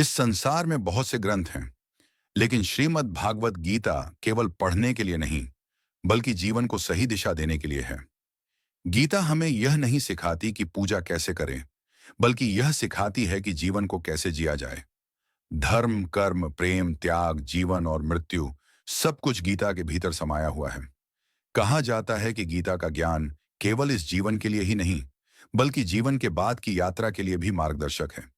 इस संसार में बहुत से ग्रंथ हैं, लेकिन श्रीमद् भागवत गीता केवल पढ़ने के लिए नहीं, बल्कि जीवन को सही दिशा देने के लिए है। गीता हमें यह नहीं सिखाती कि पूजा कैसे करें, बल्कि यह सिखाती है कि जीवन को कैसे जिया जाए। धर्म, कर्म, प्रेम, त्याग, जीवन और मृत्यु सब कुछ गीता के भीतर समाया हुआ है। कहा जाता है कि गीता का ज्ञान केवल इस जीवन के लिए ही नहीं, बल्कि जीवन के बाद की यात्रा के लिए भी मार्गदर्शक है।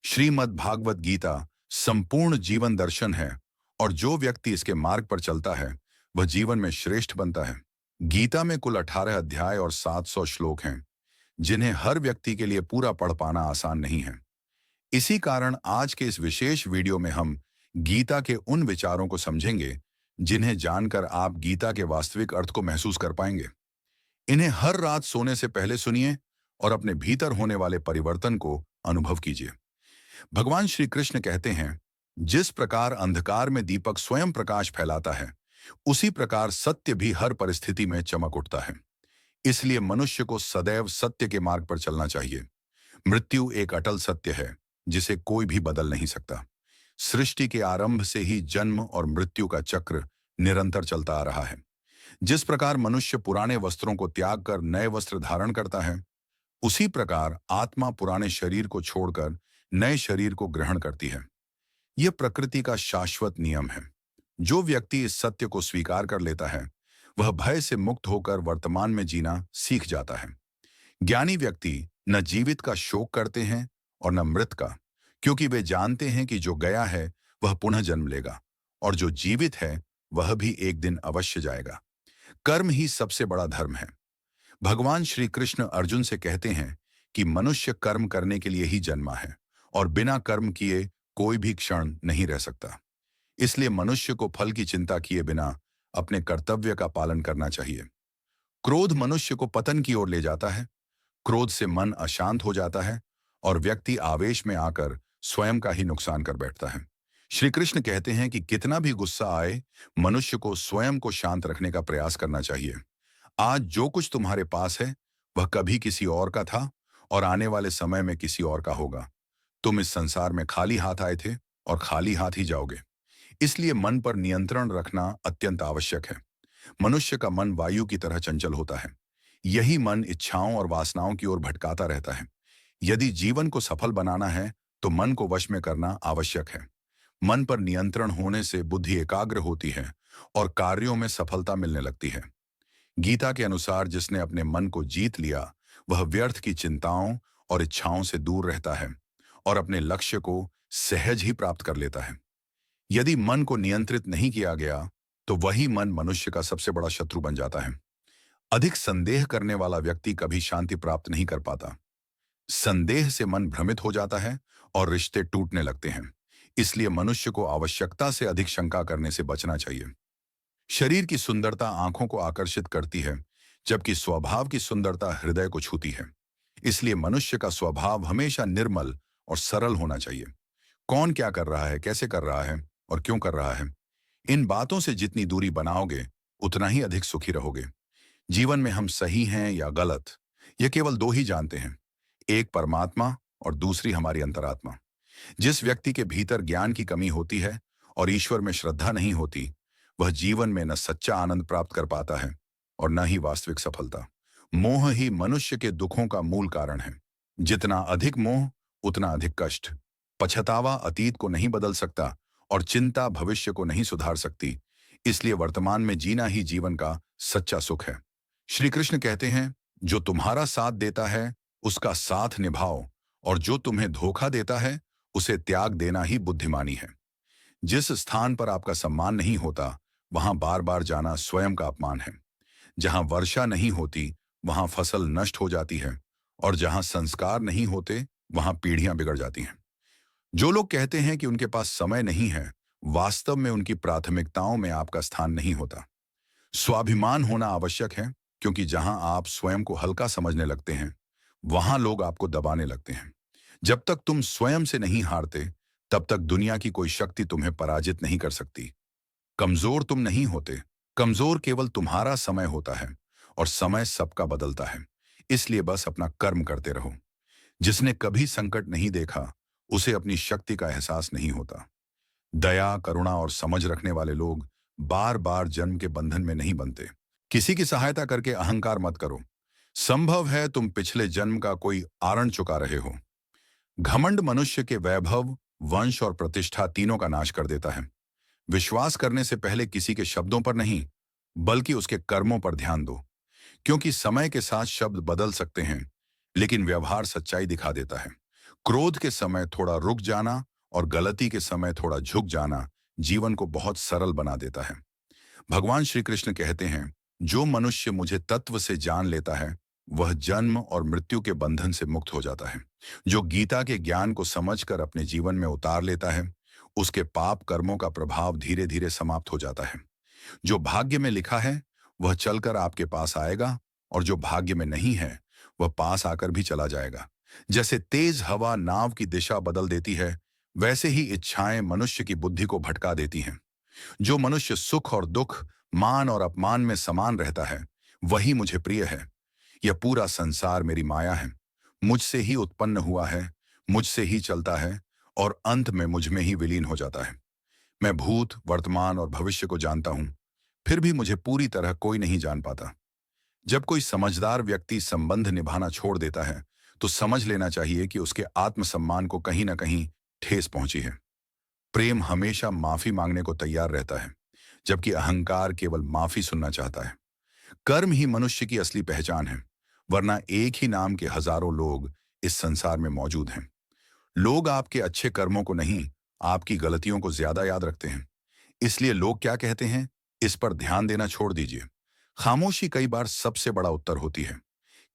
श्रीमद् भागवत गीता संपूर्ण जीवन दर्शन है, और जो व्यक्ति इसके मार्ग पर चलता है वह जीवन में श्रेष्ठ बनता है। गीता में कुल 18 अध्याय और 700 श्लोक हैं, जिन्हें हर व्यक्ति के लिए पूरा पढ़ पाना आसान नहीं है। इसी कारण आज के इस विशेष वीडियो में हम गीता के उन विचारों को समझेंगे जिन्हें जानकर आप गीता के वास्तविक अर्थ को महसूस कर पाएंगे। इन्हें हर रात सोने से पहले सुनिए और अपने भीतर होने वाले परिवर्तन को अनुभव कीजिए। भगवान श्री कृष्ण कहते हैं, जिस प्रकार अंधकार में दीपक स्वयं प्रकाश फैलाता है, उसी प्रकार सत्य भी हर परिस्थिति में चमक उठता है। इसलिए मनुष्य को सदैव सत्य के मार्ग पर चलना चाहिए। मृत्यु एक अटल सत्य है, जिसे कोई भी बदल नहीं सकता। सृष्टि के आरंभ से ही जन्म और मृत्यु का चक्र निरंतर चलता आ रहा है। जिस प्रकार मनुष्य पुराने वस्त्रों को त्याग कर नए वस्त्र धारण करता है, उसी प्रकार आत्मा पुराने शरीर को छोड़कर नए शरीर को ग्रहण करती है। यह प्रकृति का शाश्वत नियम है। जो व्यक्ति इस सत्य को स्वीकार कर लेता है, वह भय से मुक्त होकर वर्तमान में जीना सीख जाता है। ज्ञानी व्यक्ति न जीवित का शोक करते हैं और न मृत का, क्योंकि वे जानते हैं कि जो गया है वह पुनः जन्म लेगा, और जो जीवित है वह भी एक दिन अवश्य जाएगा। कर्म ही सबसे बड़ा धर्म है। भगवान श्री कृष्ण अर्जुन से कहते हैं कि मनुष्य कर्म करने के लिए ही जन्मा है, और बिना कर्म किए कोई भी क्षण नहीं रह सकता। इसलिए मनुष्य को फल की चिंता किए बिना अपने कर्तव्य का पालन करना चाहिए। क्रोध मनुष्य को पतन की ओर ले जाता है। क्रोध से मन अशांत हो जाता है और व्यक्ति आवेश में आकर स्वयं का ही नुकसान कर बैठता है। श्री कृष्ण कहते हैं कि कितना भी गुस्सा आए, मनुष्य को स्वयं को शांत रखने का प्रयास करना चाहिए। आज जो कुछ तुम्हारे पास है वह कभी किसी और का था और आने वाले समय में किसी और का होगा। तुम इस संसार में खाली हाथ आए थे और खाली हाथ ही जाओगे। इसलिए मन पर नियंत्रण रखना अत्यंत आवश्यक है। मनुष्य का मन वायु की तरह चंचल होता है। यही मन इच्छाओं और वासनाओं की ओर भटकाता रहता है। यदि जीवन को सफल बनाना है तो मन को वश में करना आवश्यक है। मन पर नियंत्रण होने से बुद्धि एकाग्र होती है और कार्यों में सफलता मिलने लगती है। गीता के अनुसार जिसने अपने मन को जीत लिया, वह व्यर्थ की चिंताओं और इच्छाओं से दूर रहता है और अपने लक्ष्य को सहज ही प्राप्त कर लेता है। यदि मन को नियंत्रित नहीं किया गया तो वही मन मनुष्य का सबसे बड़ा शत्रु बन जाता है। अधिक संदेह करने वाला व्यक्ति कभी शांति प्राप्त नहीं कर पाता। संदेह से मन भ्रमित हो जाता है और रिश्ते टूटने लगते हैं। इसलिए मनुष्य को आवश्यकता से अधिक शंका करने से बचना चाहिए। शरीर की सुंदरता आंखों को आकर्षित करती है, जबकि स्वभाव की सुंदरता हृदय को छूती है। इसलिए मनुष्य का स्वभाव हमेशा निर्मल और सरल होना चाहिए। कौन क्या कर रहा है, कैसे कर रहा है और क्यों कर रहा है, इन बातों से जितनी दूरी बनाओगे उतना ही अधिक सुखी रहोगे। जीवन में हम सही हैं या गलत, यह केवल दो ही जानते हैं, एक परमात्मा और दूसरी हमारी अंतरात्मा। जिस व्यक्ति के भीतर ज्ञान की कमी होती है और ईश्वर में श्रद्धा नहीं होती, वह जीवन में न सच्चा आनंद प्राप्त कर पाता है और न ही वास्तविक सफलता। मोह ही मनुष्य के दुखों का मूल कारण है। जितना अधिक मोह उतना अधिक कष्ट। पछतावा अतीत को नहीं बदल सकता और चिंता भविष्य को नहीं सुधार सकती। इसलिए वर्तमान में जीना ही जीवन का सच्चा सुख है। श्री कृष्ण कहते हैं, जो तुम्हारा साथ देता है उसका साथ निभाओ, और जो तुम्हें धोखा देता है उसे त्याग देना ही बुद्धिमानी है। जिस स्थान पर आपका सम्मान नहीं होता, वहां बार बार जाना स्वयं का अपमान है। जहां वर्षा नहीं होती वहां फसल नष्ट हो जाती है, और जहां संस्कार नहीं होते वहां पीढ़ियां बिगड़ जाती हैं। जो लोग कहते हैं कि उनके पास समय नहीं है, वास्तव में उनकी प्राथमिकताओं में आपका स्थान नहीं होता। स्वाभिमान होना आवश्यक है, क्योंकि जहां आप स्वयं को हल्का समझने लगते हैं, वहां लोग आपको दबाने लगते हैं। जब तक तुम स्वयं से नहीं हारते, तब तक दुनिया की कोई शक्ति तुम्हें पराजित नहीं कर सकती। कमजोर तुम नहीं होते, कमजोर केवल तुम्हारा समय होता है, और समय सबका बदलता है। इसलिए बस अपना कर्म करते रहो। जिसने कभी संकट नहीं देखा उसे अपनी शक्ति का एहसास नहीं होता। दया, करुणा और समझ रखने वाले लोग बार बार जन्म के बंधन में नहीं बनते। किसी की सहायता करके अहंकार मत करो। संभव है तुम पिछले जन्म का कोई आरण चुका रहे हो। घमंड मनुष्य के वैभव, वंश और प्रतिष्ठा तीनों का नाश कर देता है। विश्वास करने से पहले किसी के शब्दों पर नहीं, बल्कि उसके कर्मों पर ध्यान दो, क्योंकि समय के साथ शब्द बदल सकते हैं, लेकिन व्यवहार सच्चाई दिखा देता है। क्रोध के समय थोड़ा रुक जाना और गलती के समय थोड़ा झुक जाना जीवन को बहुत सरल बना देता है। भगवान श्री कृष्ण कहते हैं, जो मनुष्य मुझे तत्व से जान लेता है वह जन्म और मृत्यु के बंधन से मुक्त हो जाता है। जो गीता के ज्ञान को समझकर अपने जीवन में उतार लेता है, उसके पाप कर्मों का प्रभाव धीरे धीरे समाप्त हो जाता है। जो भाग्य में लिखा है वह चलकर आपके पास आएगा, और जो भाग्य में नहीं है वह पास आकर भी चला जाएगा। जैसे तेज हवा नाव की दिशा बदल देती है, वैसे ही इच्छाएं मनुष्य की बुद्धि को भटका देती हैं। जो मनुष्य सुख और दुख, मान और अपमान में समान रहता है, वही मुझे प्रिय है। यह पूरा संसार मेरी माया है, मुझसे ही उत्पन्न हुआ है, मुझसे ही चलता है और अंत में मुझ में ही विलीन हो जाता है। मैं भूत, वर्तमान और भविष्य को जानता हूं, फिर भी मुझे पूरी तरह कोई नहीं जान पाता। जब कोई समझदार व्यक्ति संबंध निभाना छोड़ देता है, तो समझ लेना चाहिए कि उसके आत्मसम्मान को कहीं ना कहीं ठेस पहुंची है। प्रेम हमेशा माफी मांगने को तैयार रहता है, जबकि अहंकार केवल माफी सुनना चाहता है। कर्म ही मनुष्य की असली पहचान है, वरना एक ही नाम के हजारों लोग इस संसार में मौजूद हैं। लोग आपके अच्छे कर्मों को नहीं, आपकी गलतियों को ज्यादा याद रखते हैं। इसलिए लोग क्या कहते हैं, इस पर ध्यान देना छोड़ दीजिए। खामोशी कई बार सबसे बड़ा उत्तर होती है।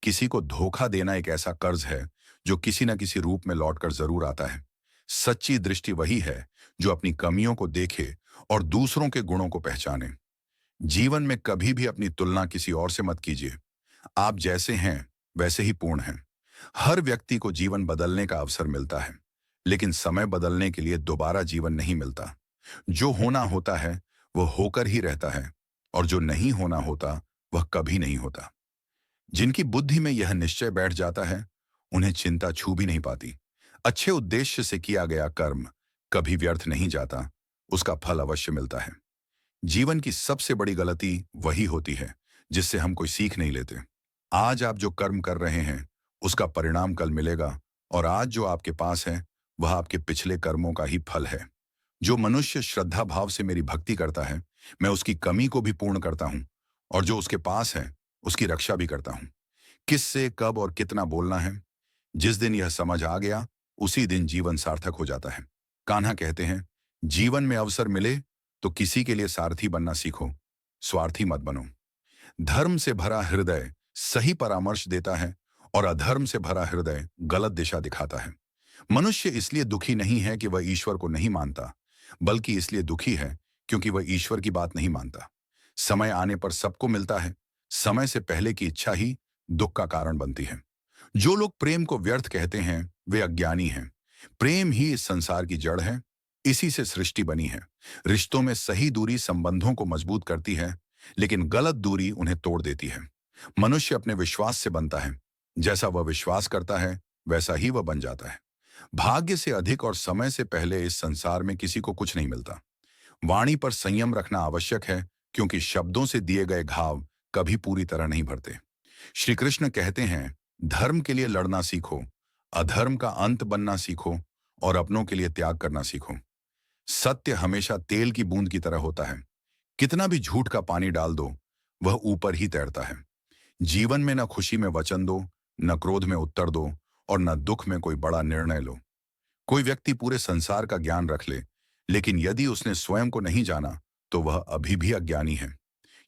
किसी को धोखा देना एक ऐसा कर्ज है जो किसी न किसी रूप में लौटकर जरूर आता है। सच्ची दृष्टि वही है जो अपनी कमियों को देखे और दूसरों के गुणों को पहचाने। जीवन में कभी भी अपनी तुलना किसी और से मत कीजिए। आप जैसे हैं वैसे ही पूर्ण हैं। हर व्यक्ति को जीवन बदलने का अवसर मिलता है, लेकिन समय बदलने के लिए दोबारा जीवन नहीं मिलता। जो होना होता है वह होकर ही रहता है, और जो नहीं होना होता वह कभी नहीं होता। जिनकी बुद्धि में यह निश्चय बैठ जाता है, उन्हें चिंता छू भी नहीं पाती। अच्छे उद्देश्य से किया गया कर्म कभी व्यर्थ नहीं जाता, उसका फल अवश्य मिलता है। जीवन की सबसे बड़ी गलती वही होती है जिससे हम कोई सीख नहीं लेते। आज आप जो कर्म कर रहे हैं उसका परिणाम कल मिलेगा, और आज जो आपके पास है वह आपके पिछले कर्मों का ही फल है। जो मनुष्य श्रद्धा भाव से मेरी भक्ति करता है, मैं उसकी कमी को भी पूर्ण करता हूं, और जो उसके पास है उसकी रक्षा भी करता हूं। किससे कब और कितना बोलना है, जिस दिन यह समझ आ गया उसी दिन जीवन सार्थक हो जाता है। कान्हा कहते हैं, जीवन में अवसर मिले तो किसी के लिए सारथी बनना सीखो, स्वार्थी मत बनो। धर्म से भरा हृदय सही परामर्श देता है, और अधर्म से भरा हृदय गलत दिशा दिखाता है। मनुष्य इसलिए दुखी नहीं है कि वह ईश्वर को नहीं मानता, बल्कि इसलिए दुखी है क्योंकि वह ईश्वर की बात नहीं मानता। समय आने पर सबको मिलता है, समय से पहले की इच्छा ही दुख का कारण बनती है। जो लोग प्रेम को व्यर्थ कहते हैं वे अज्ञानी हैं। प्रेम ही इस संसार की जड़ है, इसी से सृष्टि बनी है। रिश्तों में सही दूरी संबंधों को मजबूत करती है, लेकिन गलत दूरी उन्हें तोड़ देती है। मनुष्य अपने विश्वास से बनता है, जैसा वह विश्वास करता है वैसा ही वह बन जाता है। भाग्य से अधिक और समय से पहले इस संसार में किसी को कुछ नहीं मिलता। वाणी पर संयम रखना आवश्यक है, क्योंकि शब्दों से दिए गए घाव कभी पूरी तरह नहीं भरते। श्री कृष्ण कहते हैं, धर्म के लिए लड़ना सीखो, अधर्म का अंत बनना सीखो, और अपनों के लिए त्याग करना सीखो। सत्य हमेशा तेल की बूंद की तरह होता है। कितना भी झूठ का पानी डाल दो, वह ऊपर ही तैरता है। जीवन में न खुशी में वचन दो, न क्रोध में उत्तर दो, और न दुख में कोई बड़ा निर्णय लो। कोई व्यक्ति पूरे संसार का ज्ञान रख ले, लेकिन यदि उसने स्वयं को नहीं जाना तो वह अभी भी अज्ञानी है।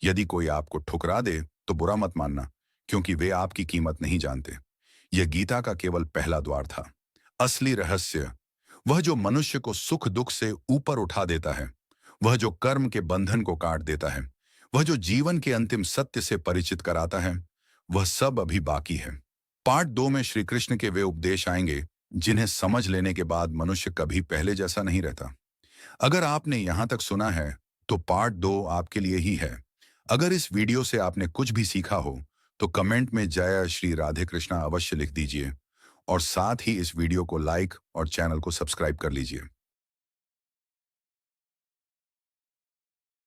यदि कोई आपको ठुकरा दे तो बुरा मत मानना, क्योंकि वे आपकी कीमत नहीं जानते। यह गीता का केवल पहला द्वार था। असली रहस्य वह जो मनुष्य को सुख दुख से ऊपर उठा देता है, वह जो कर्म के बंधन को काट देता है, वह जो जीवन के अंतिम सत्य से परिचित कराता है, वह सब अभी बाकी है। पार्ट 2 में श्री कृष्ण के वे उपदेश आएंगे जिन्हें समझ लेने के बाद मनुष्य कभी पहले जैसा नहीं रहता। अगर आपने यहां तक सुना है तो पार्ट 2 आपके लिए ही है। अगर इस वीडियो से आपने कुछ भी सीखा हो तो कमेंट में जय श्री राधे कृष्णा अवश्य लिख दीजिए, और साथ ही इस वीडियो को लाइक और चैनल को सब्सक्राइब कर लीजिए।